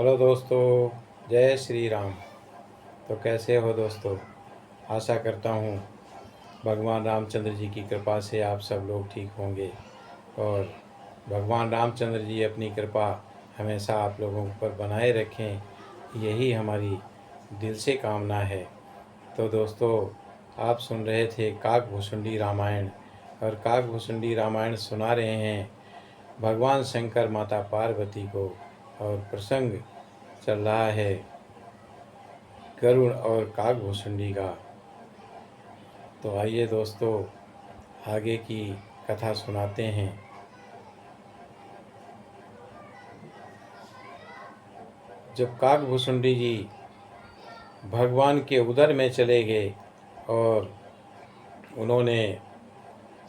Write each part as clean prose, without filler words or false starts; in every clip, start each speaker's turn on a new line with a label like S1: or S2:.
S1: Hello दोस्तों, जय श्री राम। तो कैसे हो दोस्तों? आशा करता हूँ भगवान रामचंद्र जी की कृपा से आप सब लोग ठीक होंगे और भगवान रामचंद्र जी अपनी कृपा हमेशा आप लोगों पर बनाए रखें, यही हमारी दिल से कामना है। तो दोस्तों, आप सुन रहे थे काकभुसुंडी रामायण और काकभुसुंडी रामायण सुना रहे हैं भगवान शंकर माता पार्वती को, और प्रसंग चल रहा है गरुड़ और काकभुसुंडी का। तो आइए दोस्तों, आगे की कथा सुनाते हैं। जब काकभुसुंडी जी भगवान के उदर में चले गए और उन्होंने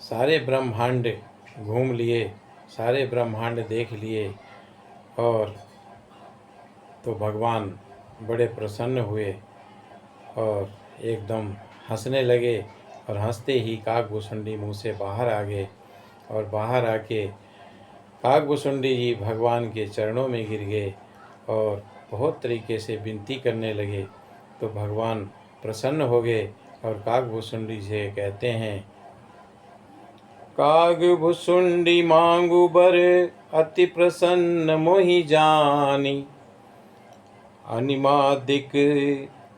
S1: सारे ब्रह्मांड घूम लिए, सारे ब्रह्मांड देख लिए, और तो भगवान बड़े प्रसन्न हुए और एकदम हंसने लगे, और हंसते ही काकभुसुंडी मुंह से बाहर आ गए। और बाहर आके काकभुसुंडी जी भगवान के चरणों में गिर गए और बहुत तरीके से विनती करने लगे। तो भगवान प्रसन्न हो गए और काकभुसुंडी से कहते हैं, काकभुसुंडी मांगू बर अति प्रसन्न मोहि जानी, अनिमादिक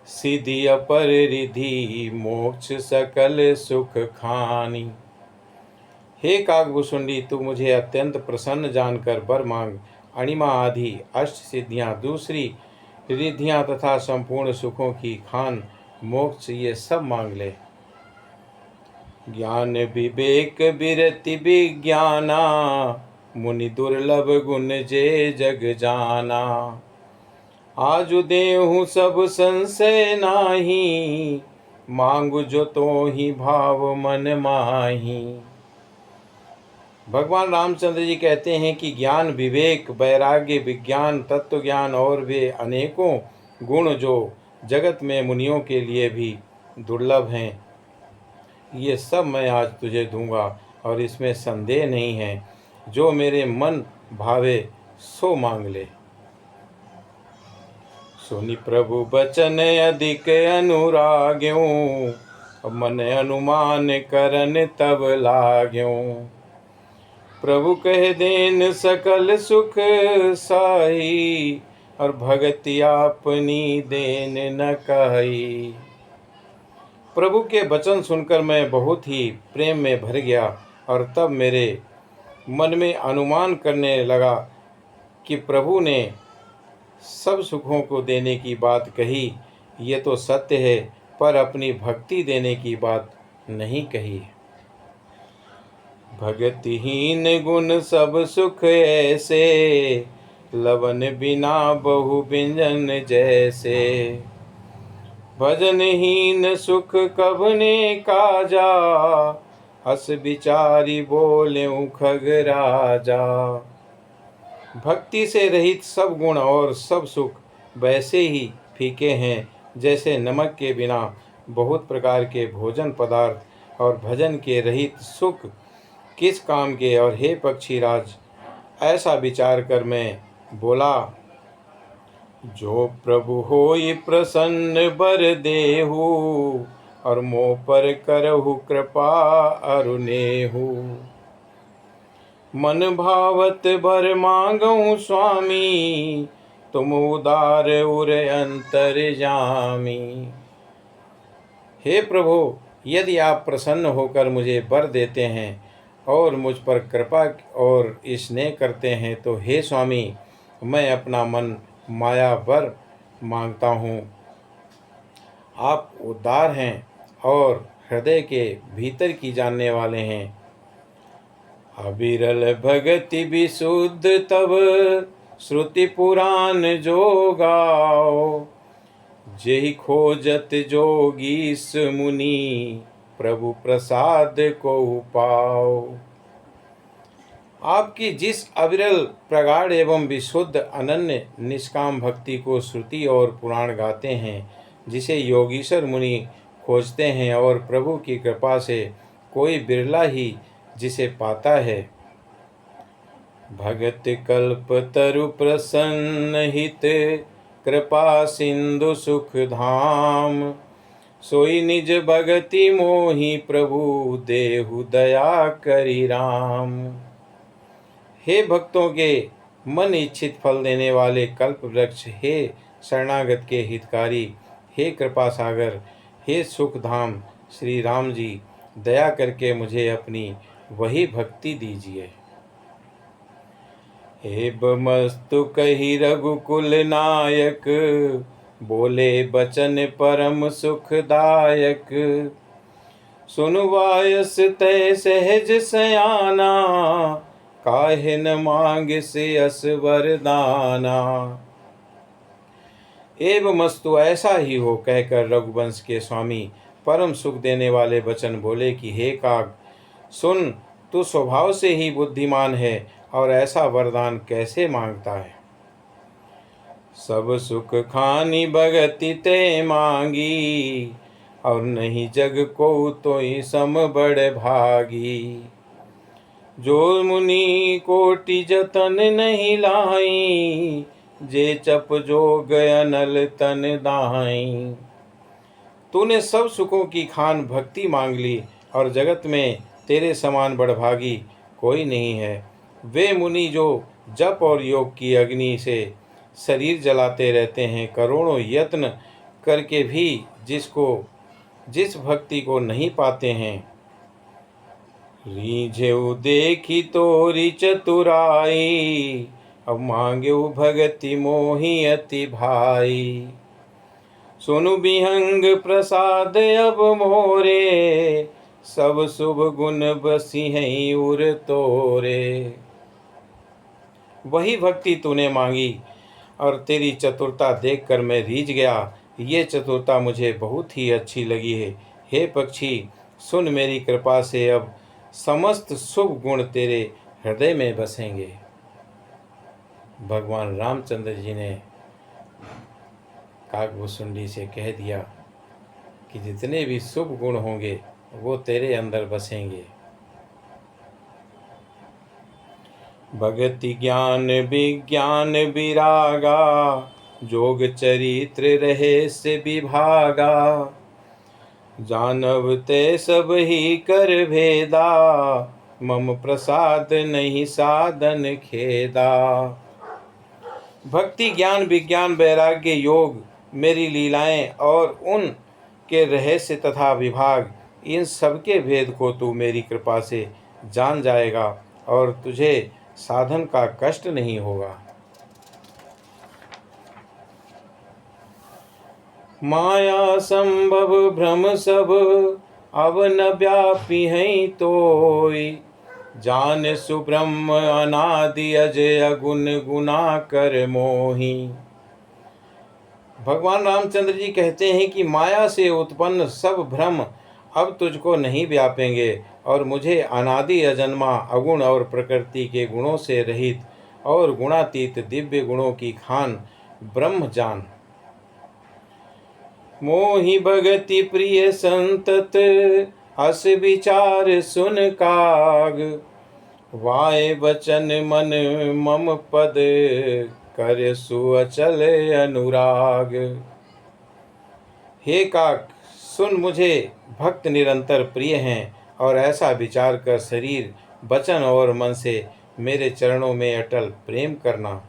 S1: सिद्धि अपर रिधि मोक्ष सकल सुख खानी। हे काकभुसुंडी, तू मुझे अत्यंत प्रसन्न जानकर वर मांग। अणिमा आदि अष्ट सिद्धियाँ, दूसरी रिद्धियाँ तथा संपूर्ण सुखों की खान, मोक्ष, ये सब मांग ले। ज्ञान विवेक विरति विज्ञाना, मुनि दुर्लभ गुण जे जग जाना। आजु देहु सब संशय नाही, मांगु जो तो ही भाव मन माही। भगवान रामचंद्र जी कहते हैं कि ज्ञान विवेक वैराग्य विज्ञान तत्व ज्ञान और वे अनेकों गुण जो जगत में मुनियों के लिए भी दुर्लभ हैं, ये सब मैं आज तुझे दूंगा और इसमें संदेह नहीं है। जो मेरे मन भावे सो मांग ले। सुनि प्रभु बचन अधिक अनुराग्यों, मन अनुमान करन तब लाग्यों। प्रभु कह देन सकल सुख साई, और भगति आपनी देन न कही। प्रभु के वचन सुनकर मैं बहुत ही प्रेम में भर गया, और तब मेरे मन में अनुमान करने लगा कि प्रभु ने सब सुखों को देने की बात कही, ये तो सत्य है, पर अपनी भक्ति देने की बात नहीं कही। भगतिहीन गुण सब सुख ऐसे, लवन बिना बहु व्यंजन जैसे। भजनहीन सुख कभने काजा, हस विचारी बोले खग राजा। भक्ति से रहित सब गुण और सब सुख वैसे ही फीके हैं जैसे नमक के बिना बहुत प्रकार के भोजन पदार्थ, और भजन के रहित सुख किस काम के। और हे पक्षीराज, ऐसा विचार कर मैं बोला, जो प्रभु होई प्रसन्न बर देहु, और मोह पर करहु कृपा अरुनेहु। मन भावत बर मांगहु स्वामी, तुम उदार उर अंतर्यामी। हे प्रभु, यदि आप प्रसन्न होकर मुझे वर देते हैं और मुझ पर कृपा और स्नेह करते हैं, तो हे स्वामी, मैं अपना मन माया वर मांगता हूँ। आप उदार हैं और हृदय के भीतर की जानने वाले हैं। अविरल भगति विशुद्ध तब, श्रुति पुराण जो गाओ। जेहि खोजत जोगीस मुनि, प्रभु प्रसाद को पाओ। आपकी जिस अविरल प्रगाढ़ एवं विशुद्ध अनन्य निष्काम भक्ति को श्रुति और पुराण गाते हैं, जिसे योगीश्वर मुनि खोजते हैं, और प्रभु की कृपा से कोई बिरला ही जिसे पाता है, भगत कल्प तरु प्रसन्न हित कृपा सिंधु सुख धाम। सोई निज भगति मोहि प्रभु देहु दया करी राम। हे भक्तों के मन इच्छित फल देने वाले कल्प वृक्ष, हे शरणागत के हितकारी, हे कृपा सागर, हे सुख धाम श्री राम जी, दया करके मुझे अपनी वही भक्ति दीजिए। हे बमस्तु कही रघुकुल नायक, बोले बचन परम सुखदायक। सुनवायस तय सहज सयाना, काहे न मांग से अस वरदाना। एवं मस्तु ऐसा ही हो कहकर रघुवंश के स्वामी परम सुख देने वाले वचन बोले कि हे काग, सुन, तू स्वभाव से ही बुद्धिमान है और ऐसा वरदान कैसे मांगता है। सब सुख खानी भगति ते मांगी, और नहीं जग को तो सम बड़ भागी। जो मुनि कोटि जतन नहीं लाई, जे चप जोग अनल तन दाई। तूने सब सुखों की खान भक्ति मांग ली, और जगत में तेरे समान बड़भागी कोई नहीं है। वे मुनि जो जप और योग की अग्नि से शरीर जलाते रहते हैं, करोड़ों यत्न करके भी जिस भक्ति को नहीं पाते हैं। रीझेउ देखी तोरी चतुराई, अब मांगेउ भगति मोहि अति भाई। सुनु बिहंग प्रसाद अब मोरे, सब शुभ गुण बसी हैं उर तोरे। वही भक्ति तूने मांगी और तेरी चतुरता देखकर मैं रीझ गया। ये चतुरता मुझे बहुत ही अच्छी लगी है। हे पक्षी, सुन, मेरी कृपा से अब समस्त शुभ गुण तेरे हृदय में बसेंगे। भगवान रामचंद्र जी ने काकभुसुंडी से कह दिया कि जितने भी शुभ गुण होंगे वो तेरे अंदर बसेंगे। भगति ज्ञान विज्ञान विरागा, जोग चरित्र रहे से विभागा। जानव ते सब ही कर भेदा, मम प्रसाद नहीं साधन खेदा। भक्ति ज्ञान विज्ञान वैराग्य योग, मेरी लीलाएं और उन के रहस्य तथा विभाग, इन सबके भेद को तू मेरी कृपा से जान जाएगा और तुझे साधन का कष्ट नहीं होगा। माया संभव भ्रम सब अब न व्यापी हैं तोय, जान सुब्रह्म अनादि अजय अगुण गुना कर मोही। भगवान रामचंद्र जी कहते हैं कि माया से उत्पन्न सब भ्रम अब तुझको नहीं व्यापेंगे और मुझे अनादि अजन्मा अगुण और प्रकृति के गुणों से रहित और गुणातीत दिव्य गुणों की खान ब्रह्म जान। मोहि भगति प्रिय संतत, अस विचार सुन काग। वाय वचन मन मम पद, कर सुअचल अनुराग। हे काक, सुन, मुझे भक्त निरंतर प्रिय हैं और ऐसा विचार कर शरीर वचन और मन से मेरे चरणों में अटल प्रेम करना।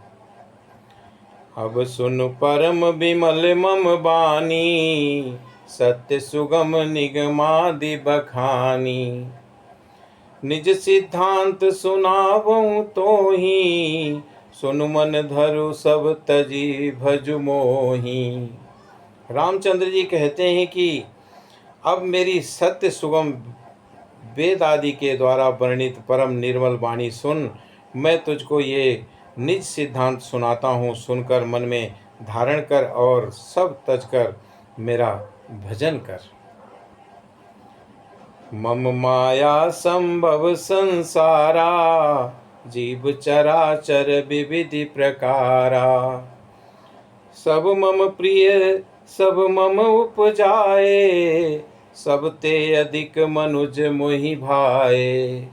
S1: अब सुन परम विमल मम बानी, सत्य सुगम निगमादि बखानी। निज सिद्धांत सुनावऊँ तोहि, सुन मन धरु सब तजी भजु मोही। रामचंद्र जी कहते हैं कि अब मेरी सत्य सुगम वेद आदि के द्वारा वर्णित परम निर्मल वाणी सुन। मैं तुझको ये निज सिद्धांत सुनाता हूँ, सुनकर मन में धारण कर और सब तज कर मेरा भजन कर। मम माया संभव संसारा, जीव चराचर विविधि प्रकारा। सब मम प्रिय सब मम उपजाए, सब ते अधिक मनुज मोहि भाए।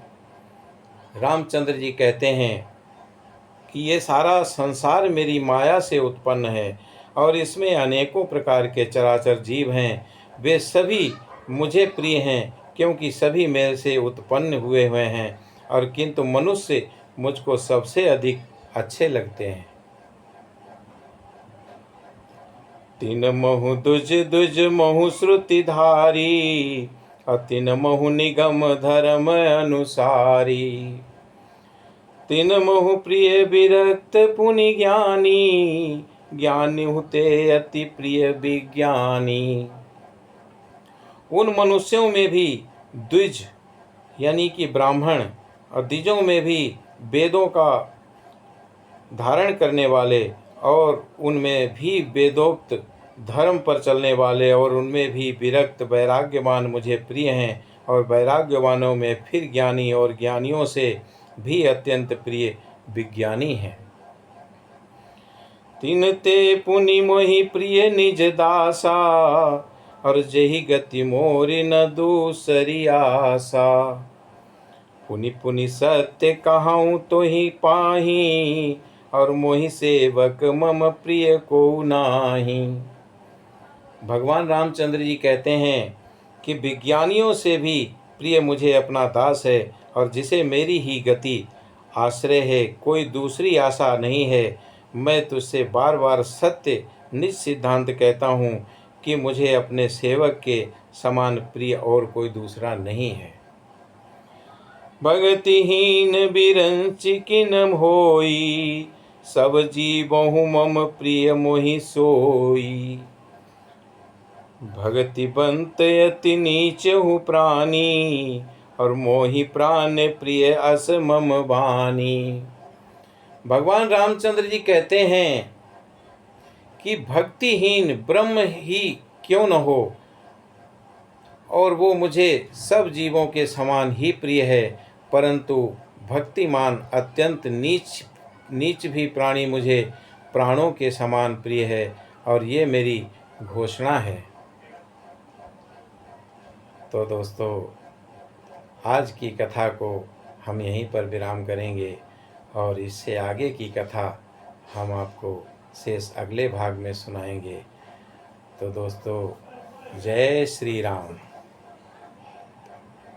S1: रामचंद्र जी कहते हैं कि ये सारा संसार मेरी माया से उत्पन्न है और इसमें अनेकों प्रकार के चराचर जीव हैं। वे सभी मुझे प्रिय हैं क्योंकि सभी मेरे से उत्पन्न हुए हैं, और किंतु मनुष्य मुझको सबसे अधिक अच्छे लगते हैं। तीन महु दुज दुज महु श्रुति धारी, तीन महु निगम धर्म अनुसारी। तीन महु प्रिय विरक्त पुनि ज्ञानी, ज्ञानी हुते अति प्रिय विज्ञानी। उन मनुष्यों में भी द्विज यानी कि ब्राह्मण, और द्विजों में भी वेदों का धारण करने वाले, और उनमें भी वेदोक्त धर्म पर चलने वाले, और उनमें भी विरक्त वैराग्यवान मुझे प्रिय हैं। और वैराग्यवानों में फिर ज्ञानी, और ज्ञानियों से भी अत्यंत प्रिय विज्ञानी हैं। तीन ते पुनि मोहि प्रिय निज दासा, और जही गति मोरि न दूसरी आशा। पुनि पुनि सत्य कहूँ तो ही पाही, और मोहि सेवक मम प्रिय को नाही। भगवान रामचंद्र जी कहते हैं कि विज्ञानियों से भी प्रिय मुझे अपना दास है, और जिसे मेरी ही गति आश्रय है, कोई दूसरी आशा नहीं है। मैं तुझसे बार बार सत्य निज सिद्धांत कहता हूँ कि मुझे अपने सेवक के समान प्रिय और कोई दूसरा नहीं है। भगतिहीन बिरंच किन होई, सब जीवहु मम प्रिय मोहि सोई। भगति बंत अति नीच हूँ प्राणी, और मोहि प्राण प्रिय अस मम वाणी। भगवान रामचंद्र जी कहते हैं कि भक्तिहीन ब्रह्म ही क्यों न हो, और वो मुझे सब जीवों के समान ही प्रिय है, परंतु भक्तिमान अत्यंत नीच भी प्राणी मुझे प्राणों के समान प्रिय है, और ये मेरी घोषणा है। तो दोस्तों, आज की कथा को हम यहीं पर विराम करेंगे, और इससे आगे की कथा हम आपको शेष अगले भाग में सुनाएंगे। तो दोस्तों, जय श्री राम।